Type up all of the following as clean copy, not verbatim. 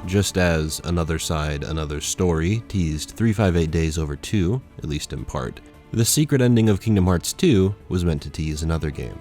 Just as Another Side, Another Story teased 358 Days Over 2, at least in part, the secret ending of Kingdom Hearts 2 was meant to tease another game,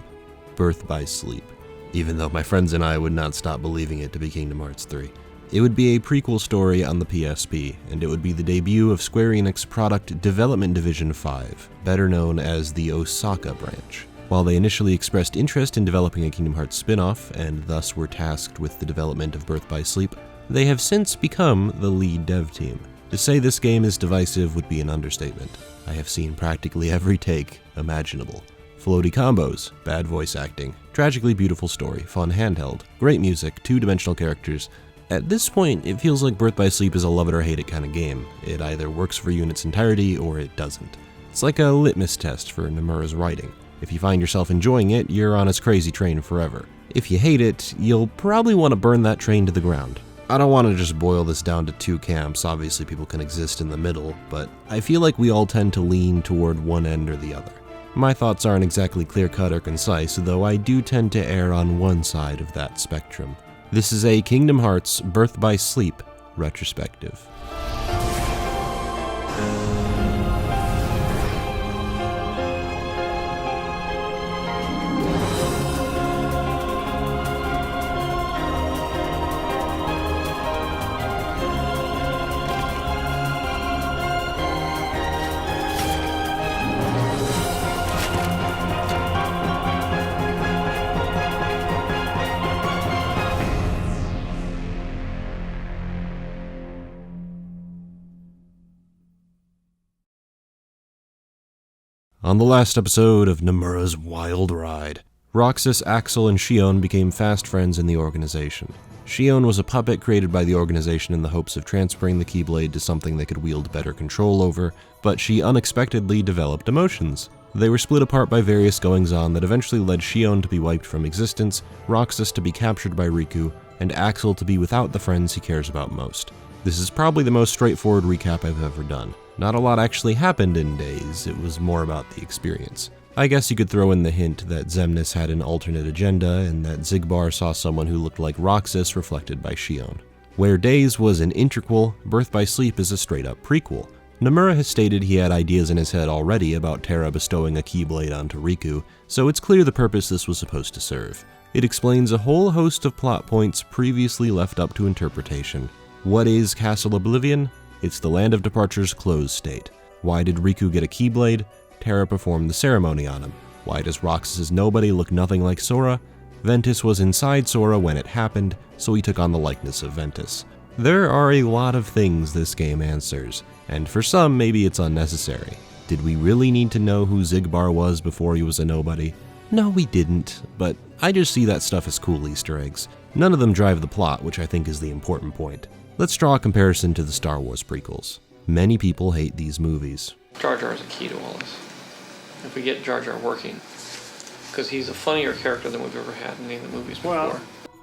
Birth by Sleep, even though my friends and I would not stop believing it to be Kingdom Hearts 3. It would be a prequel story on the PSP, and it would be the debut of Square Enix Product Development Division 5, better known as the Osaka branch. While they initially expressed interest in developing a Kingdom Hearts spin-off, and thus were tasked with the development of Birth by Sleep, they have since become the lead dev team. To say this game is divisive would be an understatement. I have seen practically every take imaginable. Floaty combos, bad voice acting, tragically beautiful story, fun handheld, great music, two-dimensional characters. At this point, it feels like Birth by Sleep is a love it or hate it kind of game. It either works for you in its entirety or it doesn't. It's like a litmus test for Nomura's writing. If you find yourself enjoying it, you're on its crazy train forever. If you hate it, you'll probably want to burn that train to the ground. I don't want to just boil this down to two camps, obviously people can exist in the middle, but I feel like we all tend to lean toward one end or the other. My thoughts aren't exactly clear-cut or concise, though I do tend to err on one side of that spectrum. This is a Kingdom Hearts Birth by Sleep retrospective. On the last episode of Nomura's Wild Ride, Roxas, Axel, and Xion became fast friends in the organization. Xion was a puppet created by the organization in the hopes of transferring the Keyblade to something they could wield better control over, but she unexpectedly developed emotions. They were split apart by various goings-on that eventually led Xion to be wiped from existence, Roxas to be captured by Riku, and Axel to be without the friends he cares about most. This is probably the most straightforward recap I've ever done. Not a lot actually happened in Days, it was more about the experience. I guess you could throw in the hint that Xemnas had an alternate agenda and that Xigbar saw someone who looked like Roxas reflected by Xion. Where Days was an interquel, Birth by Sleep is a straight-up prequel. Nomura has stated he had ideas in his head already about Terra bestowing a Keyblade onto Riku, so it's clear the purpose this was supposed to serve. It explains a whole host of plot points previously left up to interpretation. What is Castle Oblivion? It's the Land of Departure's closed state. Why did Riku get a Keyblade? Terra performed the ceremony on him. Why does Roxas's nobody look nothing like Sora? Ventus was inside Sora when it happened, so he took on the likeness of Ventus. There are a lot of things this game answers, and for some maybe it's unnecessary. Did we really need to know who Xigbar was before he was a nobody? No, we didn't, but I just see that stuff as cool Easter eggs. None of them drive the plot, which I think is the important point. Let's draw a comparison to the Star Wars prequels. Many people hate these movies. Jar Jar is a key to all this. If we get Jar Jar working, because he's a funnier character than we've ever had in any of the movies before.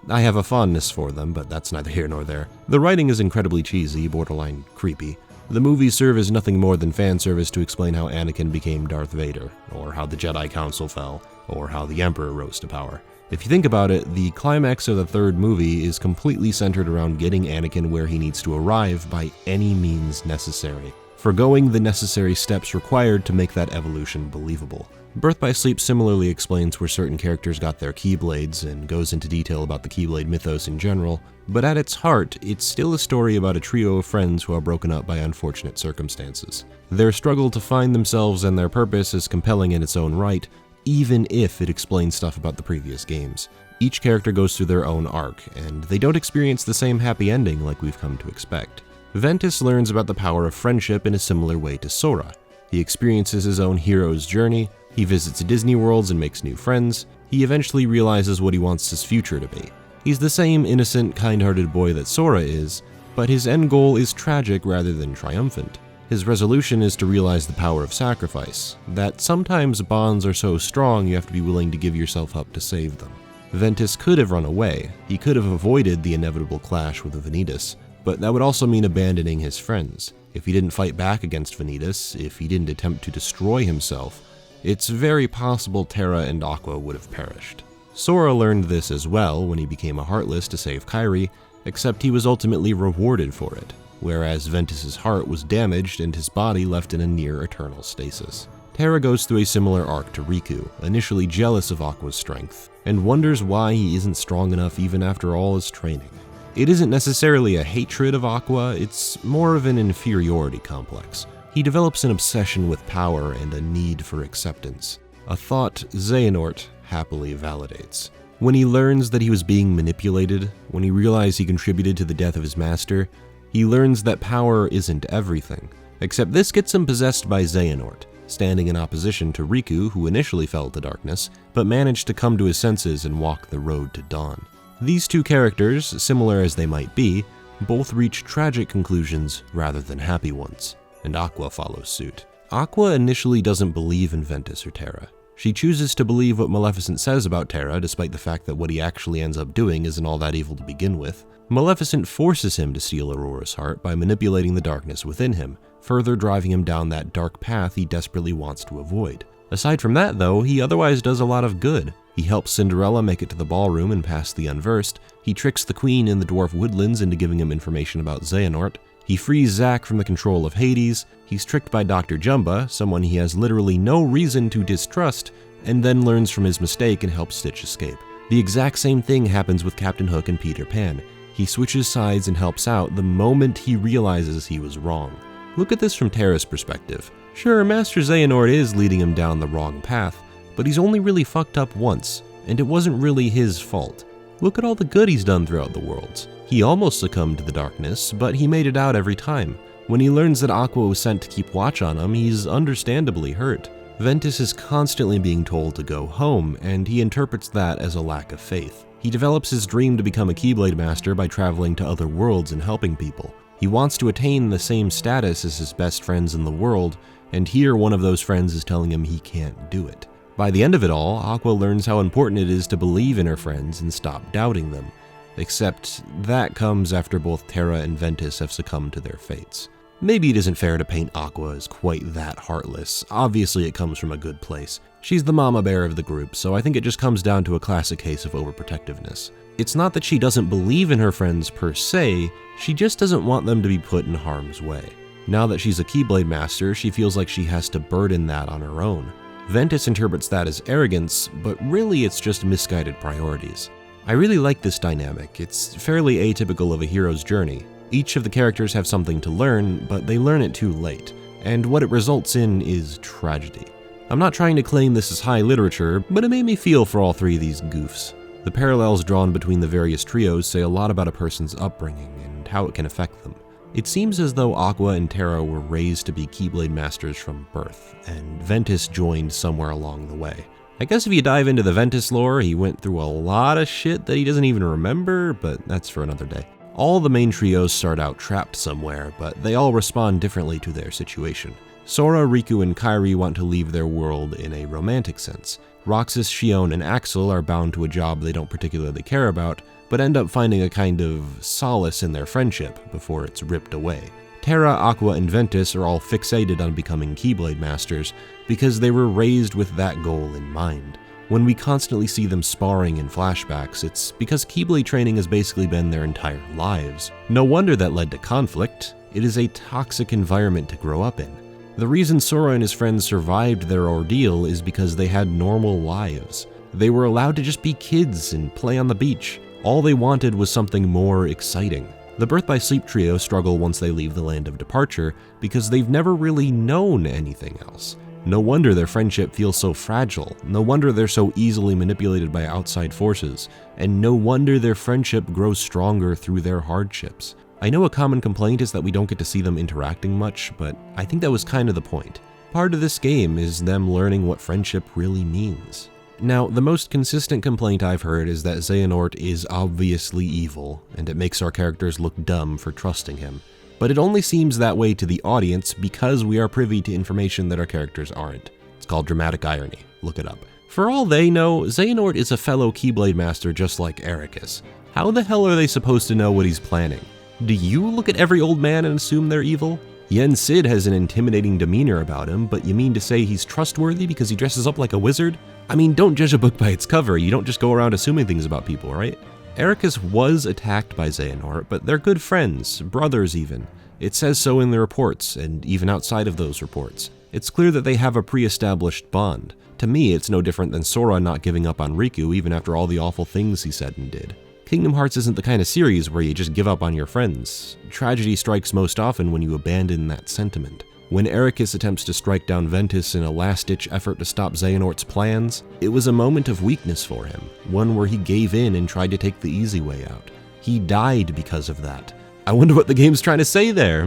I have a fondness for them, but that's neither here nor there. The writing is incredibly cheesy, borderline creepy. The movies serve as nothing more than fan service to explain how Anakin became Darth Vader, or how the Jedi Council fell, or how the Emperor rose to power. If you think about it, the climax of the third movie is completely centered around getting Anakin where he needs to arrive by any means necessary, forgoing the necessary steps required to make that evolution believable. Birth by Sleep similarly explains where certain characters got their Keyblades and goes into detail about the Keyblade mythos in general, but at its heart, it's still a story about a trio of friends who are broken up by unfortunate circumstances. Their struggle to find themselves and their purpose is compelling in its own right, even if it explains stuff about the previous games. Each character goes through their own arc, and they don't experience the same happy ending like we've come to expect. Ventus learns about the power of friendship in a similar way to Sora. He experiences his own hero's journey, he visits Disney worlds and makes new friends, he eventually realizes what he wants his future to be. He's the same innocent, kind-hearted boy that Sora is, but his end goal is tragic rather than triumphant. His resolution is to realize the power of sacrifice, that sometimes bonds are so strong you have to be willing to give yourself up to save them. Ventus could have run away, he could have avoided the inevitable clash with Vanitas, but that would also mean abandoning his friends. If he didn't fight back against Vanitas, if he didn't attempt to destroy himself, it's very possible Terra and Aqua would have perished. Sora learned this as well when he became a Heartless to save Kairi, except he was ultimately rewarded for it, whereas Ventus's heart was damaged and his body left in a near-eternal stasis. Terra goes through a similar arc to Riku, initially jealous of Aqua's strength, and wonders why he isn't strong enough even after all his training. It isn't necessarily a hatred of Aqua, it's more of an inferiority complex. He develops an obsession with power and a need for acceptance, a thought Xehanort happily validates. When he learns that he was being manipulated, when he realized he contributed to the death of his master, he learns that power isn't everything. Except this gets him possessed by Xehanort, standing in opposition to Riku, who initially fell to darkness, but managed to come to his senses and walk the road to dawn. These two characters, similar as they might be, both reach tragic conclusions rather than happy ones, and Aqua follows suit. Aqua initially doesn't believe in Ventus or Terra. She chooses to believe what Maleficent says about Terra, despite the fact that what he actually ends up doing isn't all that evil to begin with. Maleficent forces him to steal Aurora's heart by manipulating the darkness within him, further driving him down that dark path he desperately wants to avoid. Aside from that, though, he otherwise does a lot of good. He helps Cinderella make it to the ballroom and pass the unversed. He tricks the queen in the dwarf woodlands into giving him information about Xehanort. He frees Zack from the control of Hades. He's tricked by Dr. Jumba, someone he has literally no reason to distrust, and then learns from his mistake and helps Stitch escape. The exact same thing happens with Captain Hook and Peter Pan. He switches sides and helps out the moment he realizes he was wrong. Look at this from Terra's perspective. Sure, Master Xehanort is leading him down the wrong path, but he's only really fucked up once, and it wasn't really his fault. Look at all the good he's done throughout the worlds. He almost succumbed to the darkness, but he made it out every time. When he learns that Aqua was sent to keep watch on him, he's understandably hurt. Ventus is constantly being told to go home, and he interprets that as a lack of faith. He develops his dream to become a Keyblade Master by traveling to other worlds and helping people. He wants to attain the same status as his best friends in the world, and here one of those friends is telling him he can't do it. By the end of it all, Aqua learns how important it is to believe in her friends and stop doubting them. Except that comes after both Terra and Ventus have succumbed to their fates. Maybe it isn't fair to paint Aqua as quite that heartless. Obviously it comes from a good place. She's the mama bear of the group, so I think it just comes down to a classic case of overprotectiveness. It's not that she doesn't believe in her friends per se, she just doesn't want them to be put in harm's way. Now that she's a Keyblade Master, she feels like she has to burden that on her own. Ventus interprets that as arrogance, but really it's just misguided priorities. I really like this dynamic. It's fairly atypical of a hero's journey. Each of the characters have something to learn, but they learn it too late, and what it results in is tragedy. I'm not trying to claim this is high literature, but it made me feel for all three of these goofs. The parallels drawn between the various trios say a lot about a person's upbringing and how it can affect them. It seems as though Aqua and Terra were raised to be Keyblade Masters from birth, and Ventus joined somewhere along the way. I guess if you dive into the Ventus lore, he went through a lot of shit that he doesn't even remember, but that's for another day. All the main trios start out trapped somewhere, but they all respond differently to their situation. Sora, Riku, and Kairi want to leave their world in a romantic sense. Roxas, Xion, and Axel are bound to a job they don't particularly care about, but end up finding a kind of solace in their friendship before it's ripped away. Terra, Aqua, and Ventus are all fixated on becoming Keyblade Masters because they were raised with that goal in mind. When we constantly see them sparring in flashbacks, it's because Keyblade training has basically been their entire lives. No wonder that led to conflict. It is a toxic environment to grow up in. The reason Sora and his friends survived their ordeal is because they had normal lives. They were allowed to just be kids and play on the beach. All they wanted was something more exciting. The Birth by Sleep trio struggle once they leave the land of departure because they've never really known anything else. No wonder their friendship feels so fragile, no wonder they're so easily manipulated by outside forces, and no wonder their friendship grows stronger through their hardships. I know a common complaint is that we don't get to see them interacting much, but I think that was kind of the point. Part of this game is them learning what friendship really means. Now, the most consistent complaint I've heard is that Xehanort is obviously evil, and it makes our characters look dumb for trusting him. But it only seems that way to the audience because we are privy to information that our characters aren't. It's called dramatic irony. Look it up. For all they know, Xehanort is a fellow Keyblade Master just like Eric is. How the hell are they supposed to know what he's planning? Do you look at every old man and assume they're evil? Yen Sid has an intimidating demeanor about him, but you mean to say he's trustworthy because he dresses up like a wizard? I mean, don't judge a book by its cover, you don't just go around assuming things about people, right? Ericus was attacked by Xehanort, but they're good friends, brothers even. It says so in the reports, and even outside of those reports. It's clear that they have a pre-established bond. To me, it's no different than Sora not giving up on Riku even after all the awful things he said and did. Kingdom Hearts isn't the kind of series where you just give up on your friends. Tragedy strikes most often when you abandon that sentiment. When Ericus attempts to strike down Ventus in a last-ditch effort to stop Xehanort's plans, it was a moment of weakness for him, one where he gave in and tried to take the easy way out. He died because of that. I wonder what the game's trying to say there,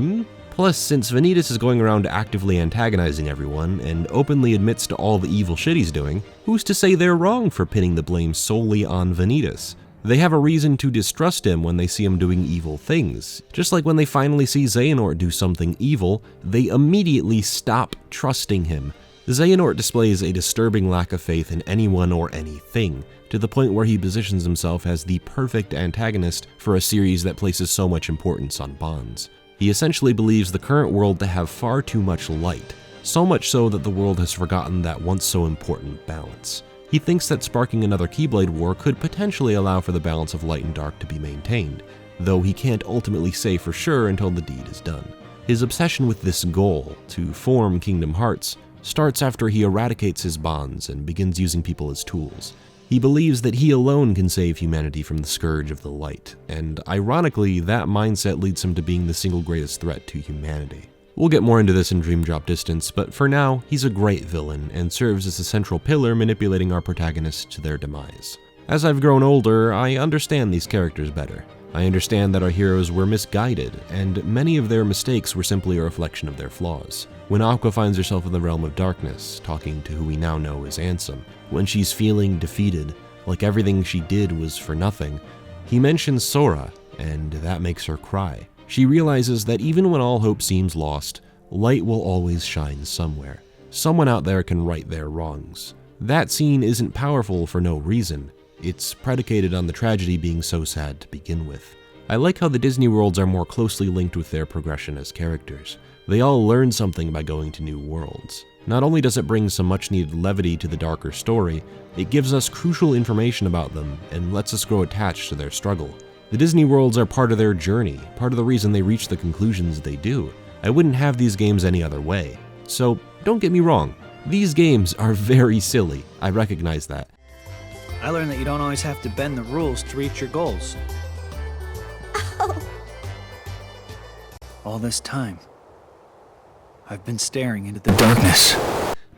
Plus, since Vanitas is going around actively antagonizing everyone and openly admits to all the evil shit he's doing, who's to say they're wrong for pinning the blame solely on Vanitas? They have a reason to distrust him when they see him doing evil things. Just like when they finally see Xehanort do something evil, they immediately stop trusting him. Xehanort displays a disturbing lack of faith in anyone or anything, to the point where he positions himself as the perfect antagonist for a series that places so much importance on bonds. He essentially believes the current world to have far too much light, so much so that the world has forgotten that once so important balance. He thinks that sparking another Keyblade War could potentially allow for the balance of light and dark to be maintained, though he can't ultimately say for sure until the deed is done. His obsession with this goal, to form Kingdom Hearts, starts after he eradicates his bonds and begins using people as tools. He believes that he alone can save humanity from the scourge of the light, and ironically, that mindset leads him to being the single greatest threat to humanity. We'll get more into this in Dream Drop Distance, but for now, he's a great villain and serves as a central pillar manipulating our protagonists to their demise. As I've grown older, I understand these characters better. I understand that our heroes were misguided, and many of their mistakes were simply a reflection of their flaws. When Aqua finds herself in the realm of darkness, talking to who we now know as Ansem, when she's feeling defeated, like everything she did was for nothing, he mentions Sora, and that makes her cry. She realizes that even when all hope seems lost, light will always shine somewhere. Someone out there can right their wrongs. That scene isn't powerful for no reason. It's predicated on the tragedy being so sad to begin with. I like how the Disney worlds are more closely linked with their progression as characters. They all learn something by going to new worlds. Not only does it bring some much-needed levity to the darker story, it gives us crucial information about them and lets us grow attached to their struggle. The Disney worlds are part of their journey, part of the reason they reach the conclusions they do. I wouldn't have these games any other way. So, don't get me wrong, these games are very silly, I recognize that. I learned that you don't always have to bend the rules to reach your goals. Oh. All this time, I've been staring into the darkness.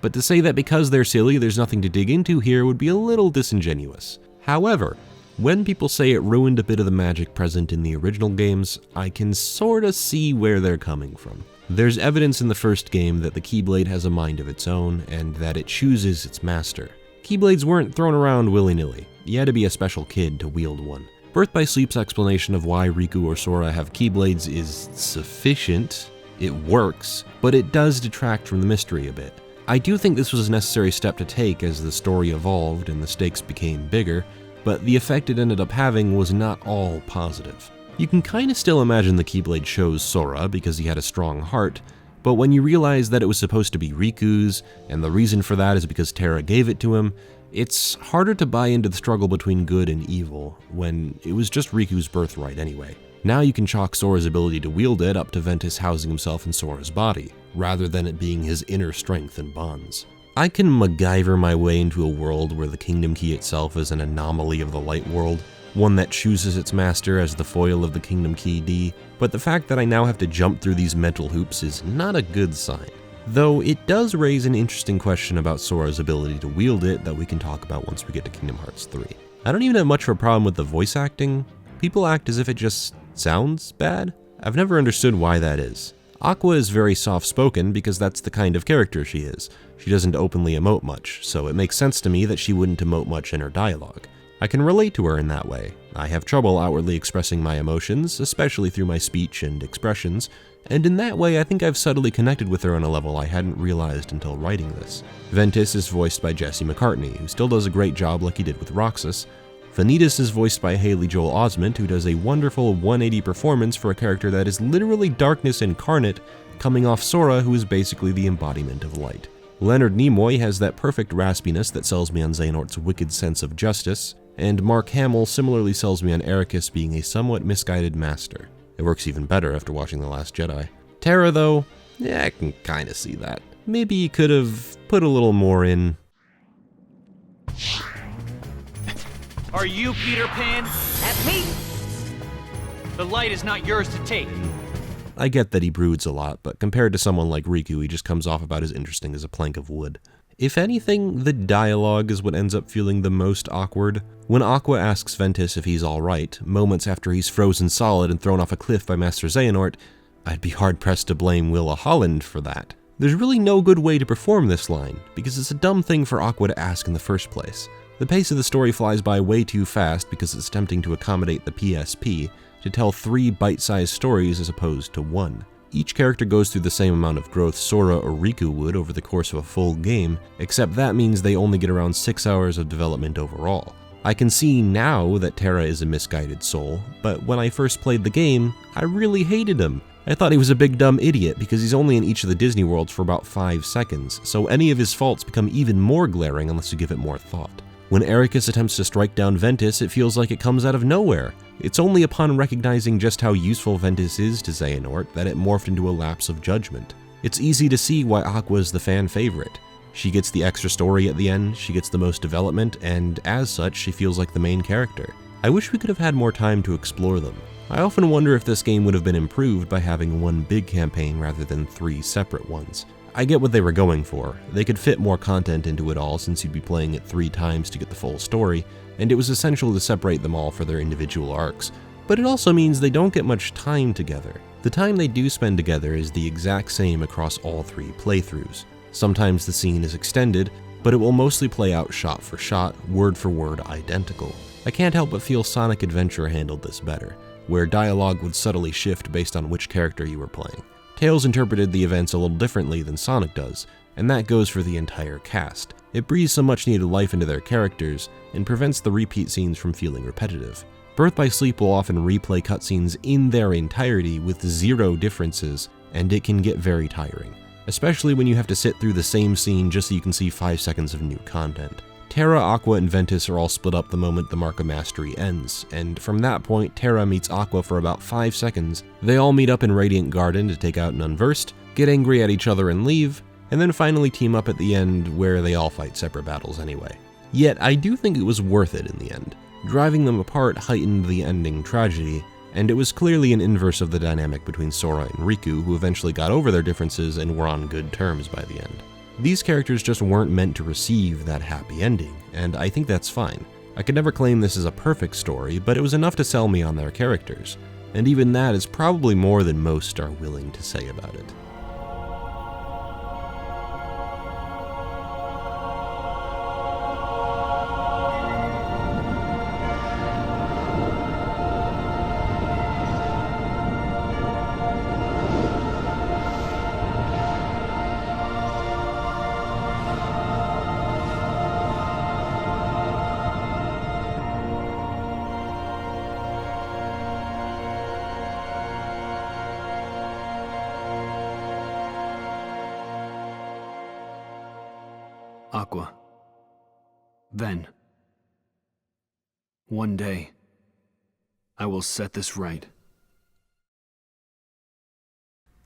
But to say that because they're silly, there's nothing to dig into here would be a little disingenuous. However, when people say it ruined a bit of the magic present in the original games, I can sorta see where they're coming from. There's evidence in the first game that the Keyblade has a mind of its own, and that it chooses its master. Keyblades weren't thrown around willy-nilly. You had to be a special kid to wield one. Birth by Sleep's explanation of why Riku or Sora have Keyblades is sufficient. It works, but it does detract from the mystery a bit. I do think this was a necessary step to take as the story evolved and the stakes became bigger, but the effect it ended up having was not all positive. You can kinda still imagine the Keyblade chose Sora because he had a strong heart, but when you realize that it was supposed to be Riku's, and the reason for that is because Terra gave it to him, it's harder to buy into the struggle between good and evil, when it was just Riku's birthright anyway. Now you can chalk Sora's ability to wield it up to Ventus housing himself in Sora's body, rather than it being his inner strength and bonds. I can MacGyver my way into a world where the Kingdom Key itself is an anomaly of the light world, one that chooses its master as the foil of the Kingdom Key D, but the fact that I now have to jump through these mental hoops is not a good sign. Though it does raise an interesting question about Sora's ability to wield it that we can talk about once we get to Kingdom Hearts 3. I don't even have much of a problem with the voice acting. People act as if it just sounds bad. I've never understood why that is. Aqua is very soft-spoken because that's the kind of character she is. She doesn't openly emote much, so it makes sense to me that she wouldn't emote much in her dialogue. I can relate to her in that way. I have trouble outwardly expressing my emotions, especially through my speech and expressions, and in that way I think I've subtly connected with her on a level I hadn't realized until writing this. Ventus is voiced by Jesse McCartney, who still does a great job like he did with Roxas. Vanitas is voiced by Haley Joel Osment, who does a wonderful 180 performance for a character that is literally darkness incarnate, coming off Sora, who is basically the embodiment of light. Leonard Nimoy has that perfect raspiness that sells me on Xehanort's wicked sense of justice, and Mark Hamill similarly sells me on Ericus being a somewhat misguided master. It works even better after watching The Last Jedi. Terra, though, yeah, I can kinda see that. Maybe he could have put a little more in. Are you Peter Pan? That's me. The light is not yours to take. I get that he broods a lot, but compared to someone like Riku, he just comes off about as interesting as a plank of wood. If anything, the dialogue is what ends up feeling the most awkward. When Aqua asks Ventus if he's alright, moments after he's frozen solid and thrown off a cliff by Master Xehanort, I'd be hard-pressed to blame Willa Holland for that. There's really no good way to perform this line, because it's a dumb thing for Aqua to ask in the first place. The pace of the story flies by way too fast because it's attempting to accommodate the PSP to tell 3 bite-sized stories as opposed to 1. Each character goes through the same amount of growth Sora or Riku would over the course of a full game, except that means they only get around 6 hours of development overall. I can see now that Terra is a misguided soul, but when I first played the game, I really hated him. I thought he was a big dumb idiot because he's only in each of the Disney worlds for about 5 seconds, so any of his faults become even more glaring unless you give it more thought. When Ericus attempts to strike down Ventus, it feels like it comes out of nowhere. It's only upon recognizing just how useful Ventus is to Xehanort that it morphed into a lapse of judgment. It's easy to see why Aqua is the fan favorite. She gets the extra story at the end, she gets the most development, and as such, she feels like the main character. I wish we could have had more time to explore them. I often wonder if this game would have been improved by having one big campaign rather than 3 separate ones. I get what they were going for. They could fit more content into it all since you'd be playing it 3 times to get the full story, and it was essential to separate them all for their individual arcs. But it also means they don't get much time together. The time they do spend together is the exact same across all 3 playthroughs. Sometimes the scene is extended, but it will mostly play out shot for shot, word for word identical. I can't help but feel Sonic Adventure handled this better, where dialogue would subtly shift based on which character you were playing. Tails interpreted the events a little differently than Sonic does, and that goes for the entire cast. It breathes some much needed life into their characters, and prevents the repeat scenes from feeling repetitive. Birth by Sleep will often replay cutscenes in their entirety with 0 differences, and it can get very tiring, especially when you have to sit through the same scene just so you can see 5 seconds of new content. Terra, Aqua, and Ventus are all split up the moment the Mark of Mastery ends, and from that point, Terra meets Aqua for about 5 seconds. They all meet up in Radiant Garden to take out an Unversed, get angry at each other and leave, and then finally team up at the end where they all fight separate battles anyway. Yet, I do think it was worth it in the end. Driving them apart heightened the ending tragedy, and it was clearly an inverse of the dynamic between Sora and Riku, who eventually got over their differences and were on good terms by the end. These characters just weren't meant to receive that happy ending, and I think that's fine. I could never claim this is a perfect story, but it was enough to sell me on their characters, and even that is probably more than most are willing to say about it. Aqua. Ven. One day, I will set this right.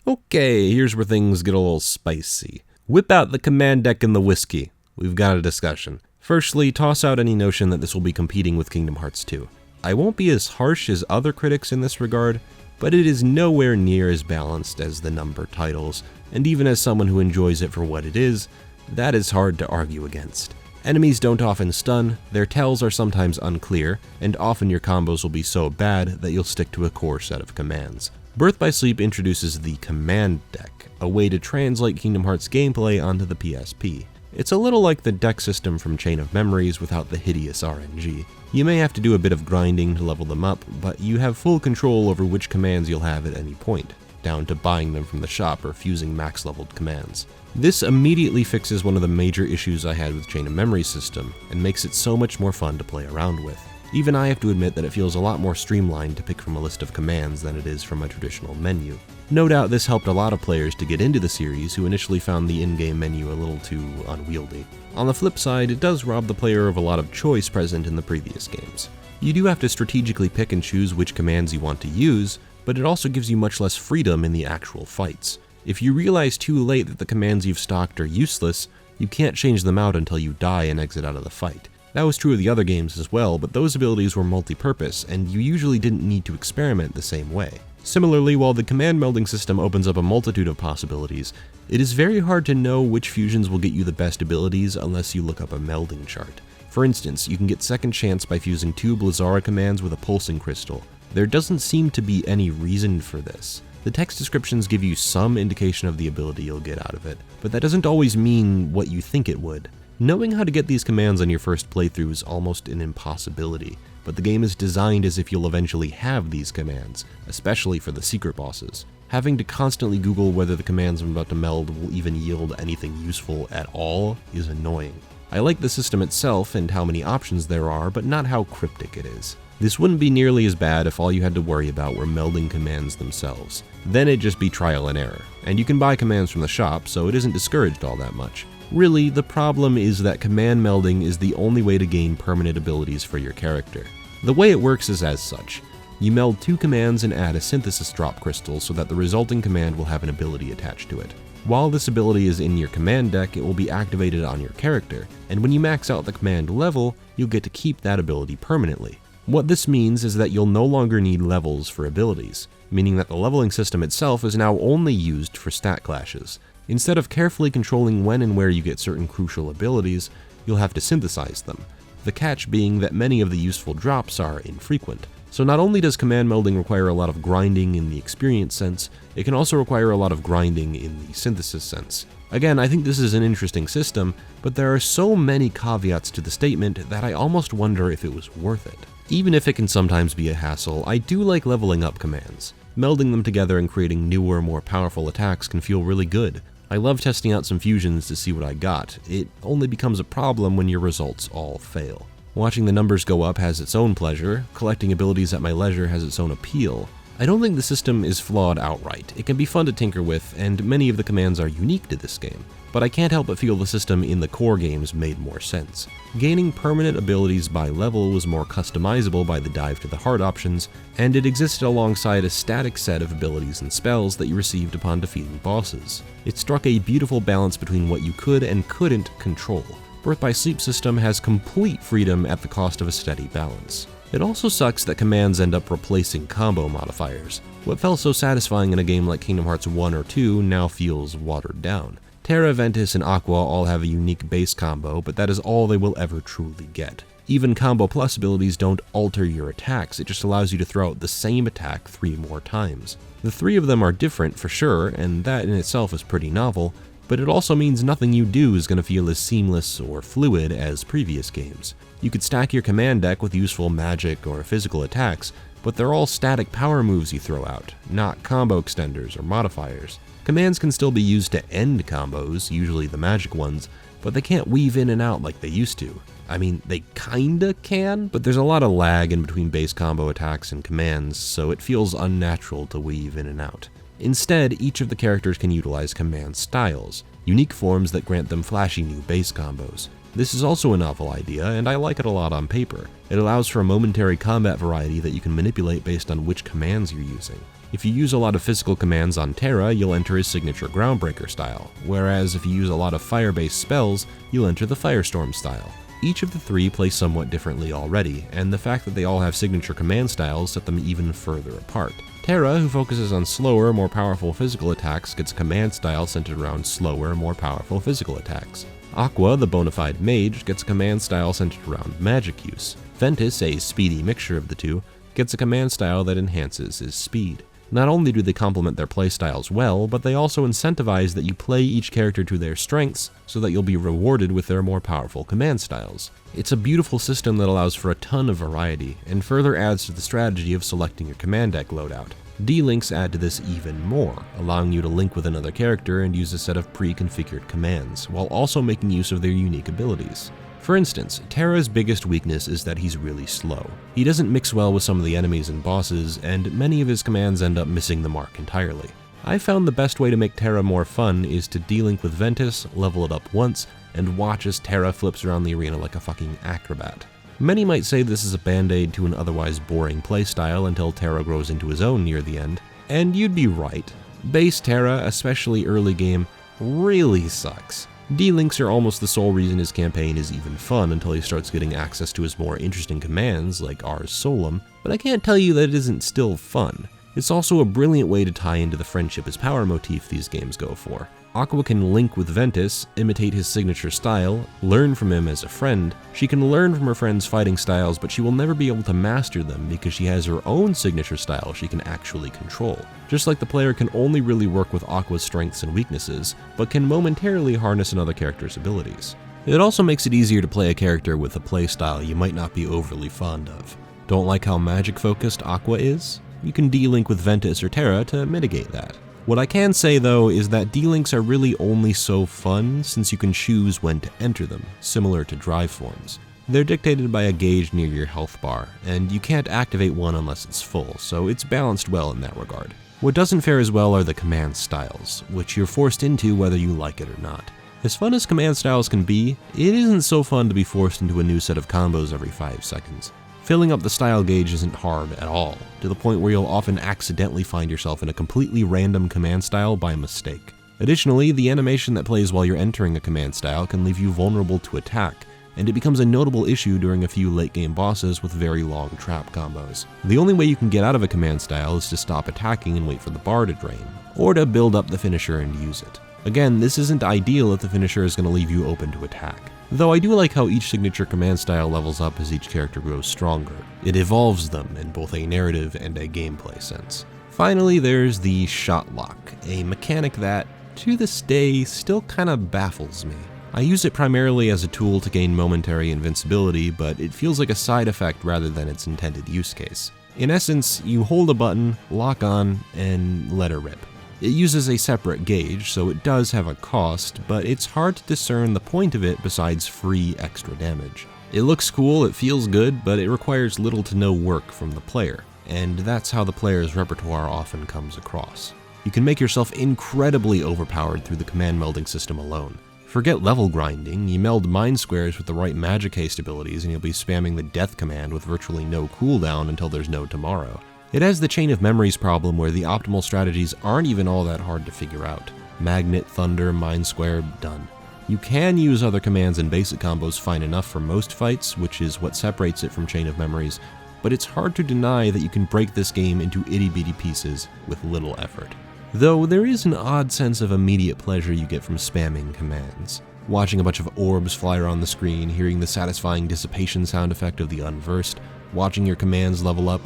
Okay, here's where things get a little spicy. Whip out the command deck and the whiskey. We've got a discussion. Firstly, toss out any notion that this will be competing with Kingdom Hearts 2. I won't be as harsh as other critics in this regard, but it is nowhere near as balanced as the number titles, and even as someone who enjoys it for what it is, that is hard to argue against. Enemies don't often stun, their tells are sometimes unclear, and often your combos will be so bad that you'll stick to a core set of commands. Birth by Sleep introduces the command deck, a way to translate Kingdom Hearts gameplay onto the PSP. It's a little like the deck system from Chain of Memories without the hideous RNG. You may have to do a bit of grinding to level them up, but you have full control over which commands you'll have at any point, down to buying them from the shop or fusing max-leveled commands. This immediately fixes one of the major issues I had with Chain of Memories system, and makes it so much more fun to play around with. Even I have to admit that it feels a lot more streamlined to pick from a list of commands than it is from a traditional menu. No doubt this helped a lot of players to get into the series who initially found the in-game menu a little too unwieldy. On the flip side, it does rob the player of a lot of choice present in the previous games. You do have to strategically pick and choose which commands you want to use, but it also gives you much less freedom in the actual fights. If you realize too late that the commands you've stocked are useless, you can't change them out until you die and exit out of the fight. That was true of the other games as well, but those abilities were multi-purpose, and you usually didn't need to experiment the same way. Similarly, while the command melding system opens up a multitude of possibilities, it is very hard to know which fusions will get you the best abilities unless you look up a melding chart. For instance, you can get second chance by fusing 2 Blizzara commands with a pulsing crystal. There doesn't seem to be any reason for this. The text descriptions give you some indication of the ability you'll get out of it, but that doesn't always mean what you think it would. Knowing how to get these commands on your first playthrough is almost an impossibility, but the game is designed as if you'll eventually have these commands, especially for the secret bosses. Having to constantly Google whether the commands I'm about to meld will even yield anything useful at all is annoying. I like the system itself and how many options there are, but not how cryptic it is. This wouldn't be nearly as bad if all you had to worry about were melding commands themselves. Then it'd just be trial and error, and you can buy commands from the shop, so it isn't discouraged all that much. Really, the problem is that command melding is the only way to gain permanent abilities for your character. The way it works is as such. You meld 2 commands and add a synthesis drop crystal so that the resulting command will have an ability attached to it. While this ability is in your command deck, it will be activated on your character, and when you max out the command level, you'll get to keep that ability permanently. What this means is that you'll no longer need levels for abilities, meaning that the leveling system itself is now only used for stat clashes. Instead of carefully controlling when and where you get certain crucial abilities, you'll have to synthesize them. The catch being that many of the useful drops are infrequent. So not only does command melding require a lot of grinding in the experience sense, it can also require a lot of grinding in the synthesis sense. Again, I think this is an interesting system, but there are so many caveats to the statement that I almost wonder if it was worth it. Even if it can sometimes be a hassle, I do like leveling up commands. Melding them together and creating newer, more powerful attacks can feel really good. I love testing out some fusions to see what I got. It only becomes a problem when your results all fail. Watching the numbers go up has its own pleasure, collecting abilities at my leisure has its own appeal. I don't think the system is flawed outright. It can be fun to tinker with, and many of the commands are unique to this game. But I can't help but feel the system in the core games made more sense. Gaining permanent abilities by level was more customizable by the dive to the heart options, and it existed alongside a static set of abilities and spells that you received upon defeating bosses. It struck a beautiful balance between what you could and couldn't control. Birth by Sleep system has complete freedom at the cost of a steady balance. It also sucks that commands end up replacing combo modifiers. What felt so satisfying in a game like Kingdom Hearts 1 or 2 now feels watered down. Terra, Ventus, and Aqua all have a unique base combo, but that is all they will ever truly get. Even Combo Plus abilities don't alter your attacks, it just allows you to throw out the same attack 3 more times. The 3 of them are different for sure, and that in itself is pretty novel, but it also means nothing you do is going to feel as seamless or fluid as previous games. You could stack your command deck with useful magic or physical attacks, but they're all static power moves you throw out, not combo extenders or modifiers. Commands can still be used to end combos, usually the magic ones, but they can't weave in and out like they used to. I mean, they kinda can, but there's a lot of lag in between base combo attacks and commands, so it feels unnatural to weave in and out. Instead, each of the characters can utilize command styles, unique forms that grant them flashy new base combos. This is also a novel idea, and I like it a lot on paper. It allows for a momentary combat variety that you can manipulate based on which commands you're using. If you use a lot of physical commands on Terra, you'll enter his signature Groundbreaker style, whereas if you use a lot of fire-based spells, you'll enter the Firestorm style. Each of the 3 play somewhat differently already, and the fact that they all have signature command styles set them even further apart. Terra, who focuses on slower, more powerful physical attacks, gets a command style centered around slower, more powerful physical attacks. Aqua, the bona fide mage, gets a command style centered around magic use. Ventus, a speedy mixture of the two, gets a command style that enhances his speed. Not only do they complement their playstyles well, but they also incentivize that you play each character to their strengths so that you'll be rewarded with their more powerful command styles. It's a beautiful system that allows for a ton of variety, and further adds to the strategy of selecting your command deck loadout. D-links add to this even more, allowing you to link with another character and use a set of pre-configured commands, while also making use of their unique abilities. For instance, Terra's biggest weakness is that he's really slow. He doesn't mix well with some of the enemies and bosses, and many of his commands end up missing the mark entirely. I found the best way to make Terra more fun is to D-Link with Ventus, level it up once, and watch as Terra flips around the arena like a fucking acrobat. Many might say this is a band-aid to an otherwise boring playstyle until Terra grows into his own near the end, and you'd be right. Base Terra, especially early game, really sucks. D-Links are almost the sole reason his campaign is even fun until he starts getting access to his more interesting commands like Ars Solum, but I can't tell you that it isn't still fun. It's also a brilliant way to tie into the friendship is power motif these games go for. Aqua can link with Ventus, imitate his signature style, learn from him as a friend. She can learn from her friend's fighting styles, but she will never be able to master them because she has her own signature style she can actually control. Just like the player can only really work with Aqua's strengths and weaknesses, but can momentarily harness another character's abilities. It also makes it easier to play a character with a playstyle you might not be overly fond of. Don't like how magic-focused Aqua is? You can D-Link with Ventus or Terra to mitigate that. What I can say though is that D-Links are really only so fun since you can choose when to enter them, similar to drive forms. They're dictated by a gauge near your health bar, and you can't activate one unless it's full, so it's balanced well in that regard. What doesn't fare as well are the command styles, which you're forced into whether you like it or not. As fun as command styles can be, it isn't so fun to be forced into a new set of combos every 5 seconds. Filling up the style gauge isn't hard at all, to the point where you'll often accidentally find yourself in a completely random command style by mistake. Additionally, the animation that plays while you're entering a command style can leave you vulnerable to attack, and it becomes a notable issue during a few late-game bosses with very long trap combos. The only way you can get out of a command style is to stop attacking and wait for the bar to drain, or to build up the finisher and use it. Again, this isn't ideal if the finisher is going to leave you open to attack. Though I do like how each signature command style levels up as each character grows stronger. It evolves them in both a narrative and a gameplay sense. Finally, there's the shot lock, a mechanic that, to this day, still kinda baffles me. I use it primarily as a tool to gain momentary invincibility, but it feels like a side effect rather than its intended use case. In essence, you hold a button, lock on, and let her rip. It uses a separate gauge, so it does have a cost, but it's hard to discern the point of it besides free extra damage. It looks cool, it feels good, but it requires little to no work from the player, and that's how the player's repertoire often comes across. You can make yourself incredibly overpowered through the command melding system alone. Forget level grinding, you meld mind squares with the right magic haste abilities and you'll be spamming the death command with virtually no cooldown until there's no tomorrow. It has the chain of memories problem where the optimal strategies aren't even all that hard to figure out. Magnet, Thunder, Mind Square, done. You can use other commands and basic combos fine enough for most fights, which is what separates it from chain of memories, but it's hard to deny that you can break this game into itty-bitty pieces with little effort. Though there is an odd sense of immediate pleasure you get from spamming commands. Watching a bunch of orbs fly around the screen, hearing the satisfying dissipation sound effect of the unversed, watching your commands level up.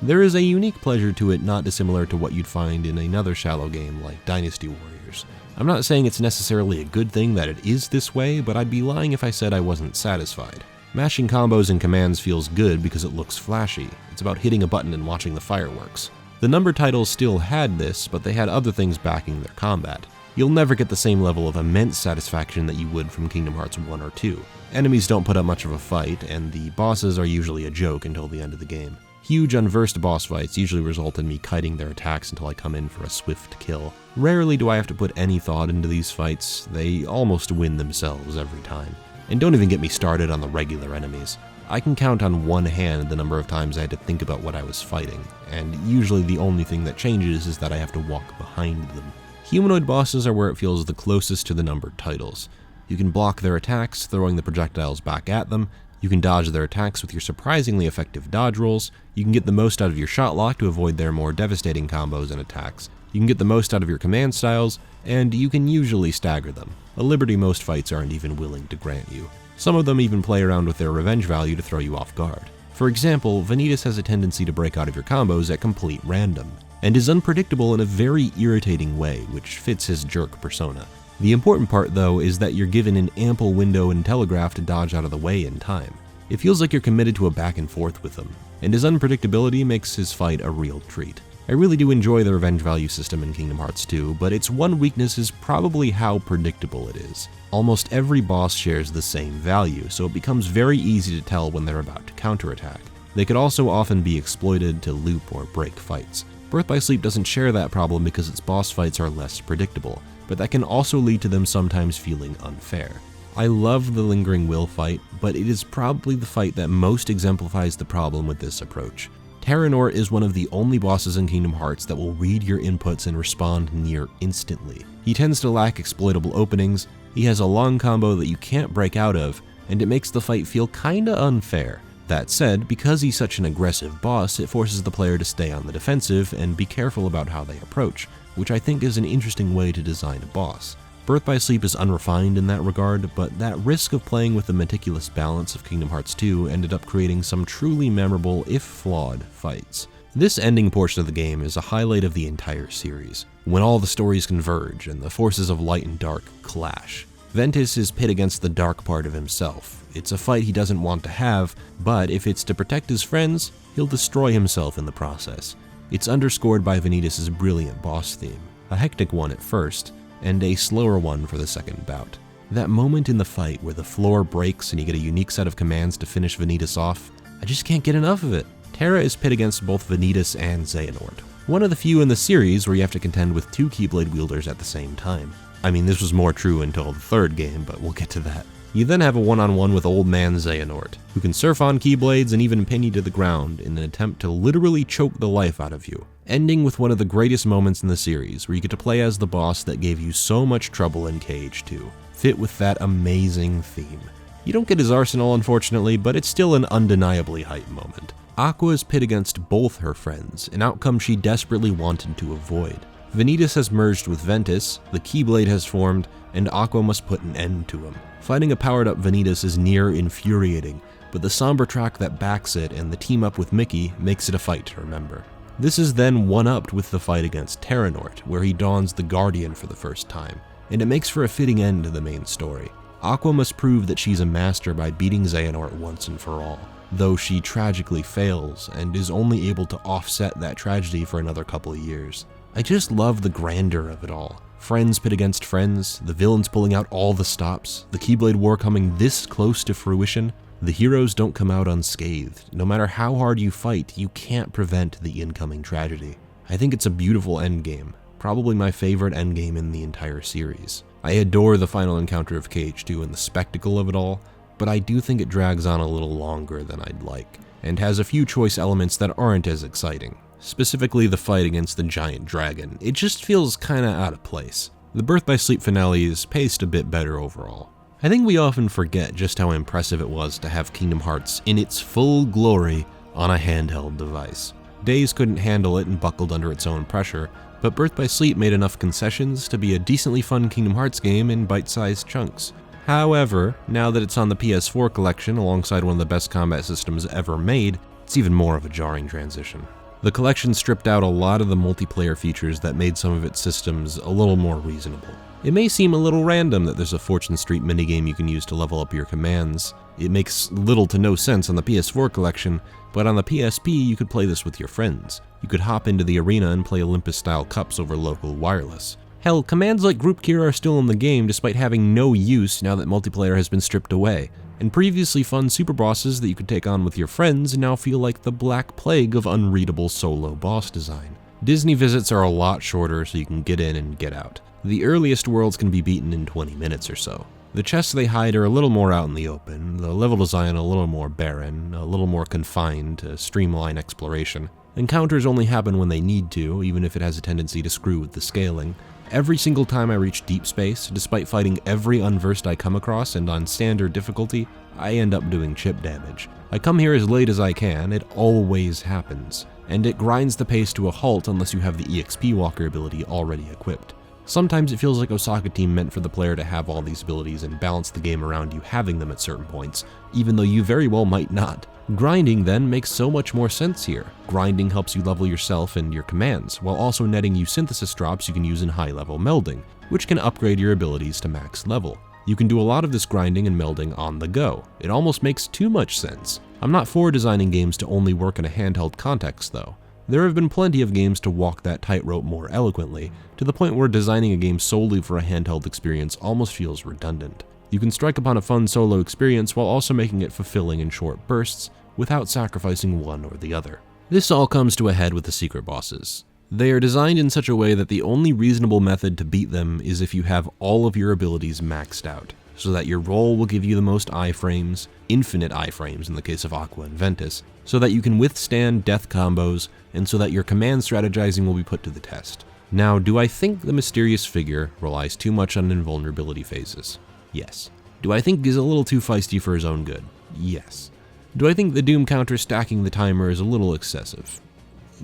There is a unique pleasure to it not dissimilar to what you'd find in another shallow game like Dynasty Warriors. I'm not saying it's necessarily a good thing that it is this way, but I'd be lying if I said I wasn't satisfied. Mashing combos and commands feels good because it looks flashy. It's about hitting a button and watching the fireworks. The number titles still had this, but they had other things backing their combat. You'll never get the same level of immense satisfaction that you would from Kingdom Hearts 1 or 2. Enemies don't put up much of a fight, and the bosses are usually a joke until the end of the game. Huge unversed boss fights usually result in me kiting their attacks until I come in for a swift kill. Rarely do I have to put any thought into these fights, they almost win themselves every time. And don't even get me started on the regular enemies. I can count on one hand the number of times I had to think about what I was fighting, and usually the only thing that changes is that I have to walk behind them. Humanoid bosses are where it feels the closest to the numbered titles. You can block their attacks, throwing the projectiles back at them. You can dodge their attacks with your surprisingly effective dodge rolls. You can get the most out of your shot lock to avoid their more devastating combos and attacks. You can get the most out of your command styles, and you can usually stagger them, a liberty most fights aren't even willing to grant you. Some of them even play around with their revenge value to throw you off guard. For example, Vanitas has a tendency to break out of your combos at complete random, and is unpredictable in a very irritating way, which fits his jerk persona. The important part, though, is that you're given an ample window and telegraph to dodge out of the way in time. It feels like you're committed to a back and forth with him, and his unpredictability makes his fight a real treat. I really do enjoy the revenge value system in Kingdom Hearts 2, but its one weakness is probably how predictable it is. Almost every boss shares the same value, so it becomes very easy to tell when they're about to counterattack. They could also often be exploited to loop or break fights. Birth by Sleep doesn't share that problem because its boss fights are less predictable, but that can also lead to them sometimes feeling unfair. I love the Lingering Will fight, but it is probably the fight that most exemplifies the problem with this approach. Terranort is one of the only bosses in Kingdom Hearts that will read your inputs and respond near instantly. He tends to lack exploitable openings, he has a long combo that you can't break out of, and it makes the fight feel kinda unfair. That said, because he's such an aggressive boss, it forces the player to stay on the defensive and be careful about how they approach, which I think is an interesting way to design a boss. Birth by Sleep is unrefined in that regard, but that risk of playing with the meticulous balance of Kingdom Hearts 2 ended up creating some truly memorable, if flawed, fights. This ending portion of the game is a highlight of the entire series, when all the stories converge and the forces of light and dark clash. Ventus is pit against the dark part of himself. It's a fight he doesn't want to have, but if it's to protect his friends, he'll destroy himself in the process. It's underscored by Vanitas' brilliant boss theme, a hectic one at first, and a slower one for the second bout. That moment in the fight where the floor breaks and you get a unique set of commands to finish Vanitas off, I just can't get enough of it. Terra is pit against both Vanitas and Xehanort, one of the few in the series where you have to contend with two Keyblade wielders at the same time. I mean, this was more true until the third game, but we'll get to that. You then have a one-on-one with old man Xehanort, who can surf on Keyblades and even pin you to the ground in an attempt to literally choke the life out of you, ending with one of the greatest moments in the series where you get to play as the boss that gave you so much trouble in KH2, fit with that amazing theme. You don't get his arsenal unfortunately, but it's still an undeniably hype moment. Aqua is pit against both her friends, an outcome she desperately wanted to avoid. Vanitas has merged with Ventus, the Keyblade has formed, and Aqua must put an end to him. Fighting a powered-up Vanitas is near infuriating, but the somber track that backs it and the team-up with Mickey makes it a fight to remember. This is then one-upped with the fight against Terranort, where he dons the Guardian for the first time, and it makes for a fitting end to the main story. Aqua must prove that she's a master by beating Xehanort once and for all, though she tragically fails and is only able to offset that tragedy for another couple of years. I just love the grandeur of it all. Friends pit against friends, the villains pulling out all the stops, the Keyblade War coming this close to fruition. The heroes don't come out unscathed. No matter how hard you fight, you can't prevent the incoming tragedy. I think it's a beautiful endgame, probably my favorite endgame in the entire series. I adore the final encounter of KH2 and the spectacle of it all, but I do think it drags on a little longer than I'd like, and has a few choice elements that aren't as exciting. Specifically the fight against the giant dragon. It just feels kinda out of place. The Birth by Sleep finale is paced a bit better overall. I think we often forget just how impressive it was to have Kingdom Hearts in its full glory on a handheld device. Days couldn't handle it and buckled under its own pressure, but Birth by Sleep made enough concessions to be a decently fun Kingdom Hearts game in bite-sized chunks. However, now that it's on the PS4 collection alongside one of the best combat systems ever made, it's even more of a jarring transition. The collection stripped out a lot of the multiplayer features that made some of its systems a little more reasonable. It may seem a little random that there's a Fortune Street minigame you can use to level up your commands. It makes little to no sense on the PS4 collection, but on the PSP you could play this with your friends. You could hop into the arena and play Olympus-style cups over local wireless. Hell, commands like Group Gear are still in the game despite having no use now that multiplayer has been stripped away. And previously fun super bosses that you could take on with your friends now feel like the black plague of unreadable solo boss design. Disney visits are a lot shorter so you can get in and get out. The earliest worlds can be beaten in 20 minutes or so. The chests they hide are a little more out in the open, the level design a little more barren, a little more confined to streamline exploration. Encounters only happen when they need to, even if it has a tendency to screw with the scaling. Every single time I reach deep space, despite fighting every unversed I come across and on standard difficulty, I end up doing chip damage. I come here as late as I can, it always happens, and it grinds the pace to a halt unless you have the EXP Walker ability already equipped. Sometimes it feels like Osaka Team meant for the player to have all these abilities and balance the game around you having them at certain points, even though you very well might not. Grinding then makes so much more sense here. Grinding helps you level yourself and your commands, while also netting you synthesis drops you can use in high-level melding, which can upgrade your abilities to max level. You can do a lot of this grinding and melding on the go. It almost makes too much sense. I'm not for designing games to only work in a handheld context though. There have been plenty of games to walk that tightrope more eloquently, to the point where designing a game solely for a handheld experience almost feels redundant. You can strike upon a fun solo experience while also making it fulfilling in short bursts, without sacrificing one or the other. This all comes to a head with the secret bosses. They are designed in such a way that the only reasonable method to beat them is if you have all of your abilities maxed out, so that your roll will give you the most iframes, infinite iframes in the case of Aqua and Ventus, so that you can withstand death combos, and so that your command strategizing will be put to the test. Now, do I think the mysterious figure relies too much on invulnerability phases? Yes. Do I think he's a little too feisty for his own good? Yes. Do I think the Doom counter stacking the timer is a little excessive?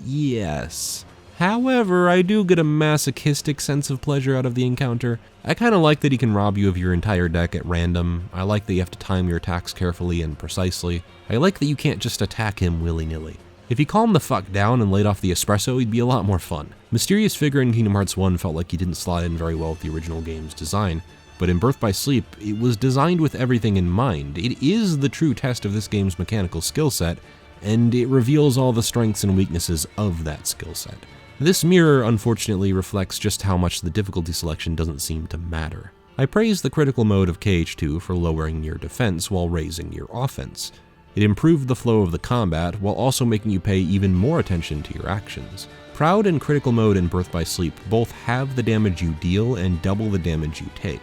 Yes. However, I do get a masochistic sense of pleasure out of the encounter. I kinda like that he can rob you of your entire deck at random. I like that you have to time your attacks carefully and precisely. I like that you can't just attack him willy-nilly. If he calmed the fuck down and laid off the espresso, he'd be a lot more fun. Mysterious Figure in Kingdom Hearts 1 felt like he didn't slot in very well with the original game's design, but in Birth by Sleep, it was designed with everything in mind. It is the true test of this game's mechanical skill set, and it reveals all the strengths and weaknesses of that skill set. This mirror, unfortunately, reflects just how much the difficulty selection doesn't seem to matter. I praise the critical mode of KH2 for lowering your defense while raising your offense. It improved the flow of the combat while also making you pay even more attention to your actions. Proud and critical mode in Birth by Sleep both have the damage you deal and double the damage you take,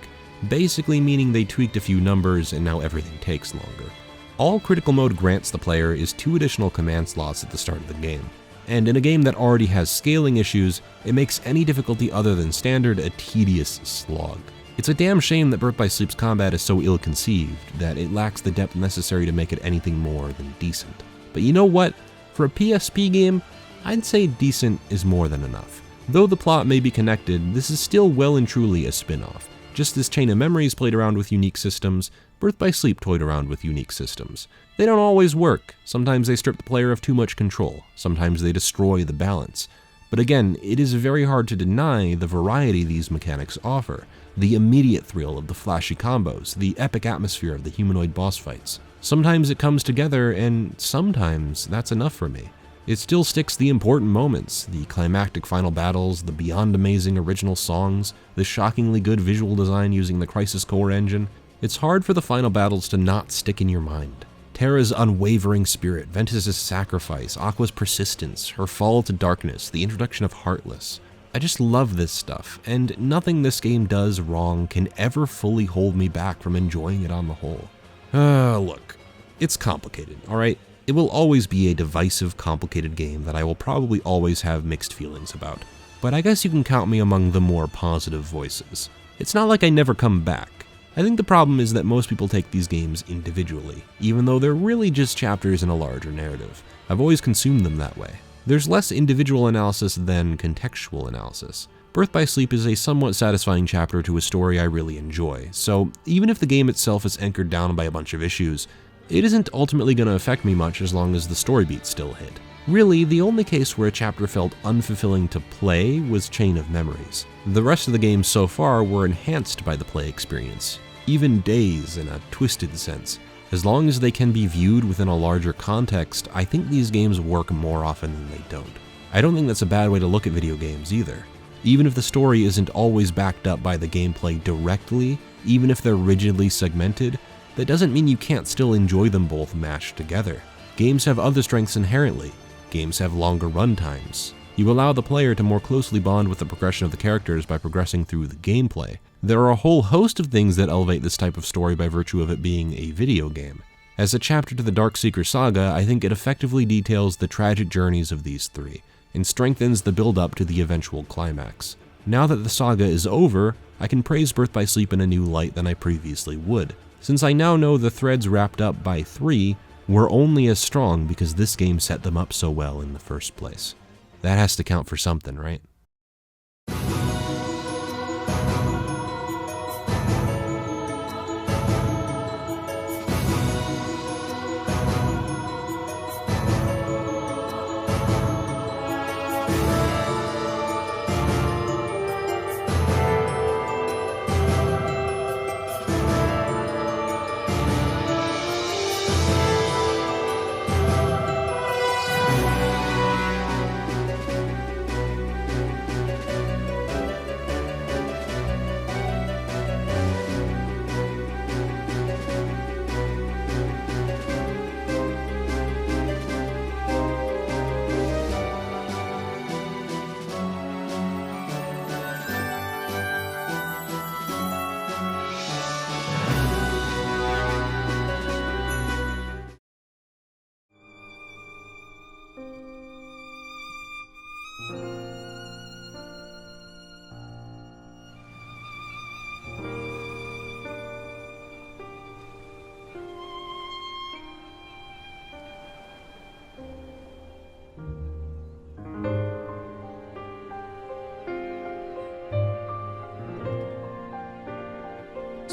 basically meaning they tweaked a few numbers and now everything takes longer. All critical mode grants the player is 2 additional command slots at the start of the game. And in a game that already has scaling issues, it makes any difficulty other than standard a tedious slog. It's a damn shame that Birth by Sleep's combat is so ill-conceived that it lacks the depth necessary to make it anything more than decent. But you know what? For a PSP game, I'd say decent is more than enough. Though the plot may be connected, this is still well and truly a spin-off. Just as Chain of Memories played around with unique systems, Birth by Sleep toyed around with unique systems. They don't always work. Sometimes they strip the player of too much control. Sometimes they destroy the balance. But again, it is very hard to deny the variety these mechanics offer. The immediate thrill of the flashy combos, the epic atmosphere of the humanoid boss fights. Sometimes it comes together, and sometimes that's enough for me. It still sticks the important moments, the climactic final battles, the beyond amazing original songs, the shockingly good visual design using the Crisis Core engine. It's hard for the final battles to not stick in your mind. Terra's unwavering spirit, Ventus's sacrifice, Aqua's persistence, her fall to darkness, the introduction of Heartless. I just love this stuff, and nothing this game does wrong can ever fully hold me back from enjoying it on the whole. Look, it's complicated, alright? It will always be a divisive, complicated game that I will probably always have mixed feelings about, but I guess you can count me among the more positive voices. It's not like I never come back. I think the problem is that most people take these games individually, even though they're really just chapters in a larger narrative. I've always consumed them that way. There's less individual analysis than contextual analysis. Birth by Sleep is a somewhat satisfying chapter to a story I really enjoy, so even if the game itself is anchored down by a bunch of issues, it isn't ultimately going to affect me much as long as the story beats still hit. Really, the only case where a chapter felt unfulfilling to play was Chain of Memories. The rest of the games so far were enhanced by the play experience. Even Days in a twisted sense. As long as they can be viewed within a larger context, I think these games work more often than they don't. I don't think that's a bad way to look at video games either. Even if the story isn't always backed up by the gameplay directly, even if they're rigidly segmented, that doesn't mean you can't still enjoy them both mashed together. Games have other strengths inherently. Games have longer run times. You allow the player to more closely bond with the progression of the characters by progressing through the gameplay. There are a whole host of things that elevate this type of story by virtue of it being a video game. As a chapter to the Darkseeker saga, I think it effectively details the tragic journeys of these three, and strengthens the build-up to the eventual climax. Now that the saga is over, I can praise Birth by Sleep in a new light than I previously would. Since I now know the threads wrapped up by 3 were only as strong because this game set them up so well in the first place. That has to count for something, right?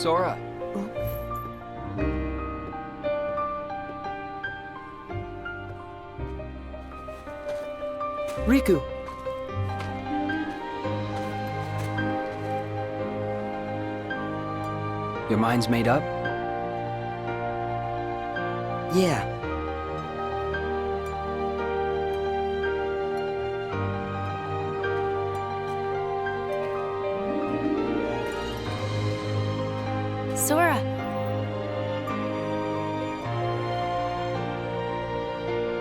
Sora. Riku. Your mind's made up? Yeah. Sora.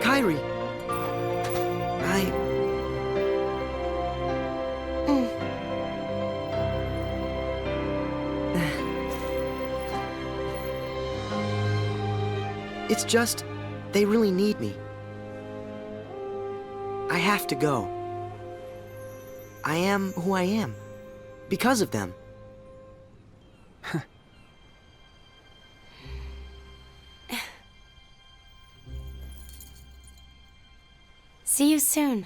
Kairi. It's just, they really need me. I have to go. I am who I am. Because of them. See you soon.